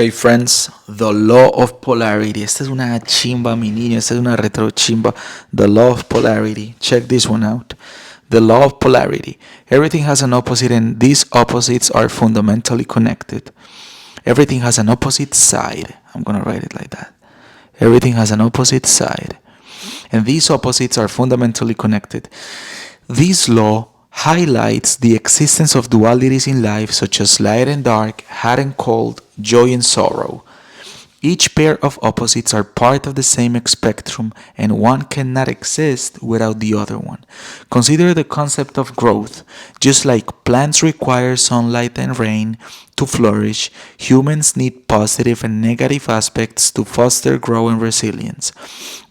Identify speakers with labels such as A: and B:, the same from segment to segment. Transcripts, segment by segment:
A: Okay, friends, the law of polarity. Esta es una chimba, mi niño. Esta es una retro chimba. The law of polarity. Check this one out. The law of polarity. Everything has an opposite, and these opposites are fundamentally connected. Everything has an opposite side. I'm gonna write it like that. Everything has an opposite side, and these opposites are fundamentally connected. This law highlights the existence of dualities in life, such as light and dark, hot and cold, joy and sorrow. Each pair of opposites are part of the same spectrum, and one cannot exist without the other one. Consider the concept of growth. Just like plants require sunlight and rain to flourish, humans need positive and negative aspects to foster growth and resilience.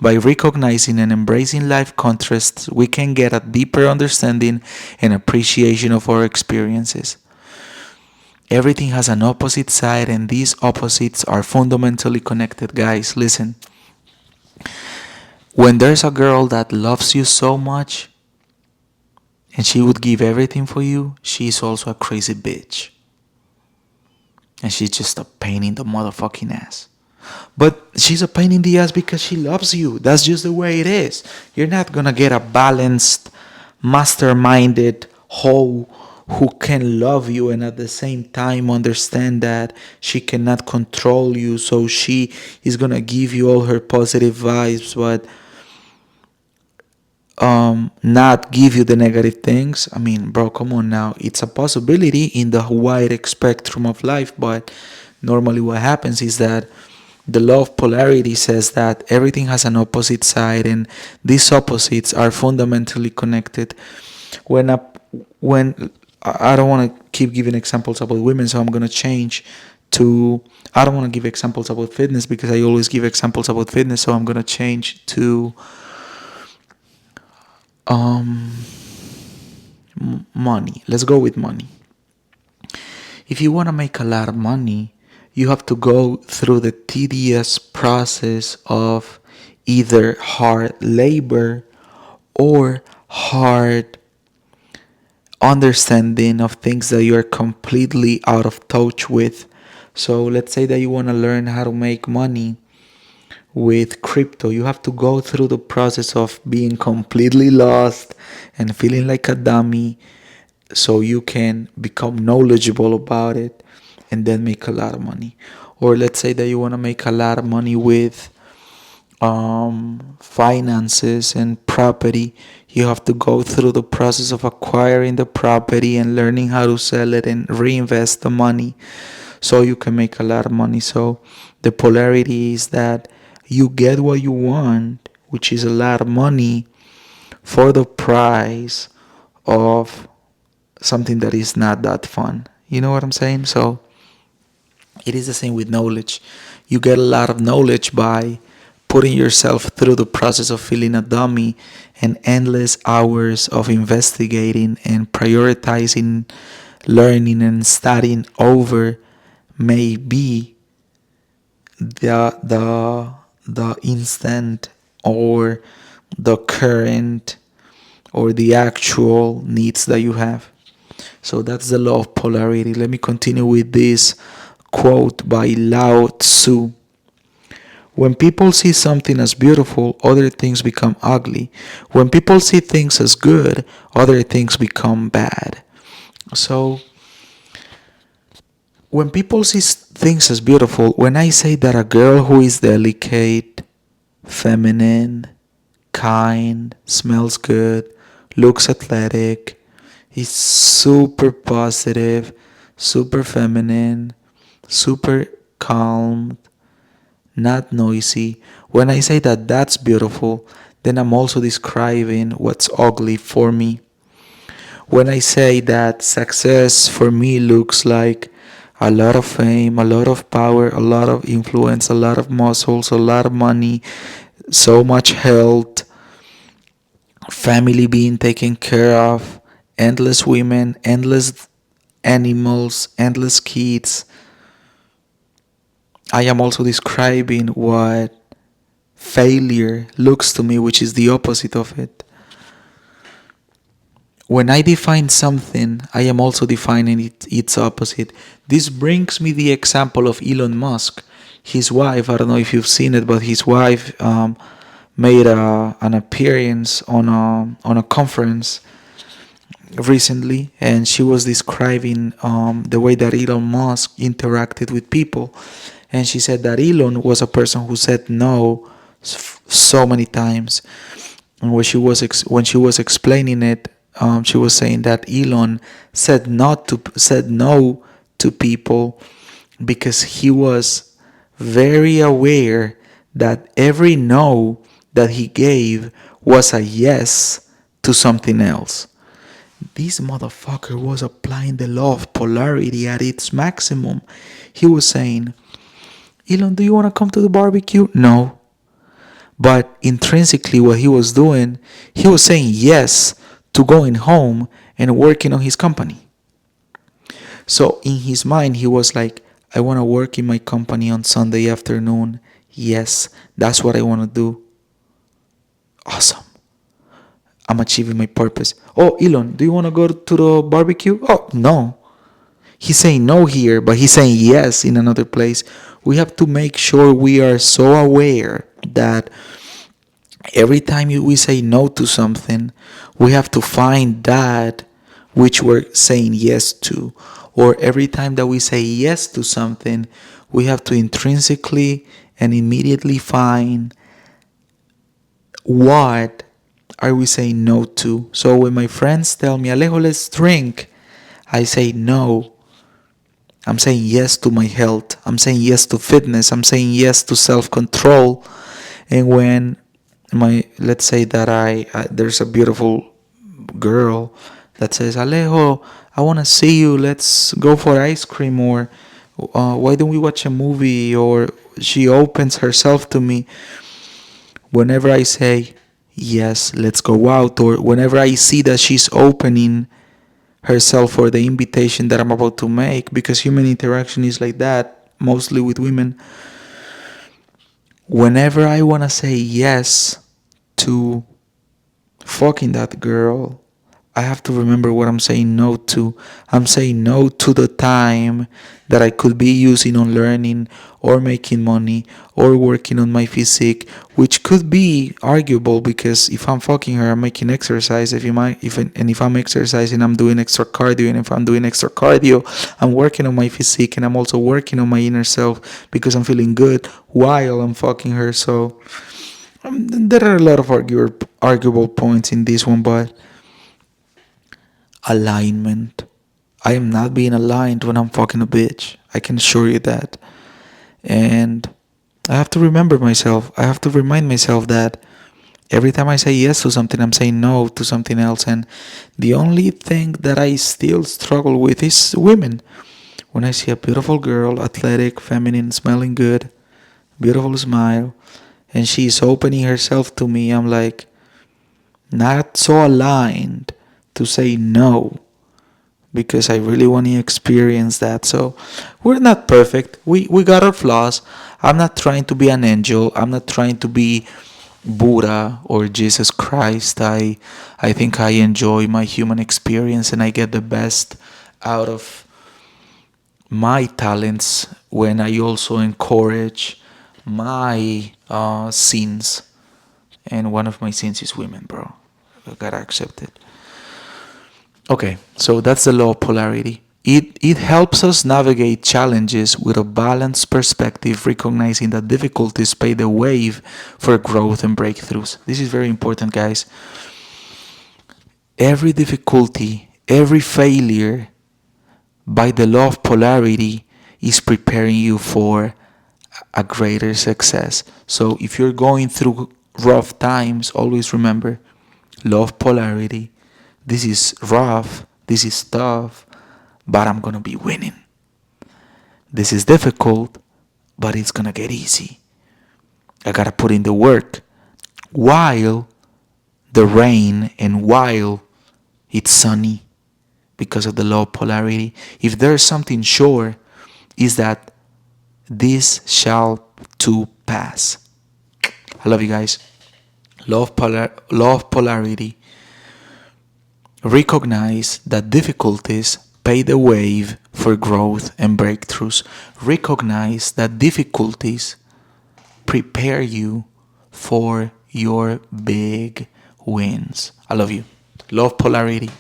A: By recognizing and embracing life contrasts, we can get a deeper understanding and appreciation of our experiences. Everything has an opposite side, and these opposites are fundamentally connected. Guys, listen. When there's a girl that loves you so much and she would give everything for you, she's also a crazy bitch. And she's just a pain in the motherfucking ass. But she's a pain in the ass because she loves you. That's just the way it is. You're not gonna get a balanced, masterminded, whole who can love you and at the same time understand that she cannot control you, so she is gonna give you all her positive vibes, but not give you the negative things. I mean, bro, come on now. It's a possibility in the wide spectrum of life, but normally what happens is that the law of polarity says that everything has an opposite side, and these opposites are fundamentally connected. When a when I don't want to keep giving examples about women, so I'm gonna change to. I don't want to give examples about fitness because I always give examples about fitness, so I'm gonna change to um money. Let's go with money. If you want to make a lot of money, you have to go through the tedious process of either hard labor or hard understanding of things that you're completely out of touch with. So let's say that you want to learn how to make money with crypto. You have to go through the process of being completely lost and feeling like a dummy so you can become knowledgeable about it and then make a lot of money. Or let's say that you want to make a lot of money with finances and property. You have to go through the process of acquiring the property and learning how to sell it and reinvest the money so you can make a lot of money. So the polarity is that you get what you want, which is a lot of money, for the price of something that is not that fun. You know what I'm saying? So it is the same with knowledge. You get a lot of knowledge by putting yourself through the process of feeling a dummy and endless hours of investigating and prioritizing, learning and studying over may be the instant or the current or the actual needs that you have. So that's the law of polarity. Let me continue with this quote by Lao Tzu. When people see something as beautiful, other things become ugly. When people see things as good, other things become bad. So, when people see things as beautiful, when I say that a girl who is delicate, feminine, kind, smells good, looks athletic, is super positive, super feminine, super calm, not noisy. When I say that that's beautiful, then I'm also describing what's ugly for me. When I say that success for me looks like a lot of fame, a lot of power, a lot of influence, a lot of muscles, a lot of money, so much health, family being taken care of, endless women, endless animals, endless kids, I am also describing what failure looks to me, which is the opposite of it. when I define something, I am also defining its opposite. This brings me the example of Elon Musk. His wife, I don't know if you've seen it, but his wife made an appearance on a conference recently, and she was describing the way that Elon Musk interacted with people. And she said that Elon was a person who said no so many times. And when she was explaining it, she was saying that Elon said no to people because he was very aware that every no that he gave was a yes to something else. This motherfucker was applying the law of polarity at its maximum. He was saying, Elon, do you want to come to the barbecue? No. But intrinsically, what he was doing, he was saying yes to going home and working on his company. So in his mind, he was like, I want to work in my company on Sunday afternoon. Yes, that's what I want to do. Awesome. I'm achieving my purpose. Oh, Elon, do you want to go to the barbecue? Oh, no. He's saying no here, but he's saying yes in another place. We have to make sure we are so aware that every time we say no to something, we have to find that which we're saying yes to. Or every time that we say yes to something, we have to intrinsically and immediately find what are we saying no to. So when my friends tell me, Alejo, let's drink, I say no. I'm saying yes to my health. I'm saying yes to fitness. I'm saying yes to self-control. And when let's say that there's a beautiful girl that says, Alejo, I want to see you. Let's go for ice cream, or why don't we watch a movie? Or she opens herself to me. Whenever I say yes, let's go out, or whenever I see that she's opening herself for the invitation that I'm about to make, because human interaction is like that, mostly with women. Whenever I want to say yes to fucking that girl, I have to remember what I'm saying no to. I'm saying no to the time that I could be using on learning or making money or working on my physique, which could be arguable because if I'm fucking her, I'm making exercise. If I'm exercising, I'm doing extra cardio, and if I'm doing extra cardio, I'm working on my physique, and I'm also working on my inner self because I'm feeling good while I'm fucking her. So there are a lot of arguable points in this one, but alignment. I am not being aligned when I'm fucking a bitch. I can assure you that. And I have to remember myself. I have to remind myself that every time I say yes to something, I'm saying no to something else. And the only thing that I still struggle with is women. When I see a beautiful girl, athletic, feminine, smelling good, beautiful smile, and she's opening herself to me, I'm like, not so aligned to say no, because I really want to experience that. So we're not perfect. We got our flaws. I'm not trying to be an angel. I'm not trying to be Buddha or Jesus Christ. I think I enjoy my human experience, and I get the best out of my talents when I also encourage my sins. And one of my sins is women, bro. I gotta accept it. Okay, so that's the law of polarity. It helps us navigate challenges with a balanced perspective, recognizing that difficulties pave the way for growth and breakthroughs. This is very important, guys. Every difficulty, every failure, by the law of polarity, is preparing you for a greater success. So if you're going through rough times, always remember law of polarity. This is rough, this is tough, but I'm gonna be winning. This is difficult, but it's gonna get easy. I gotta put in the work while the rain and while it's sunny, because of the law of polarity. If there's something sure, is that this shall too pass. I love you guys. Law of polarity. Recognize that difficulties pave the way for growth and breakthroughs. Recognize that difficulties prepare you for your big wins. I love you. Love polarity.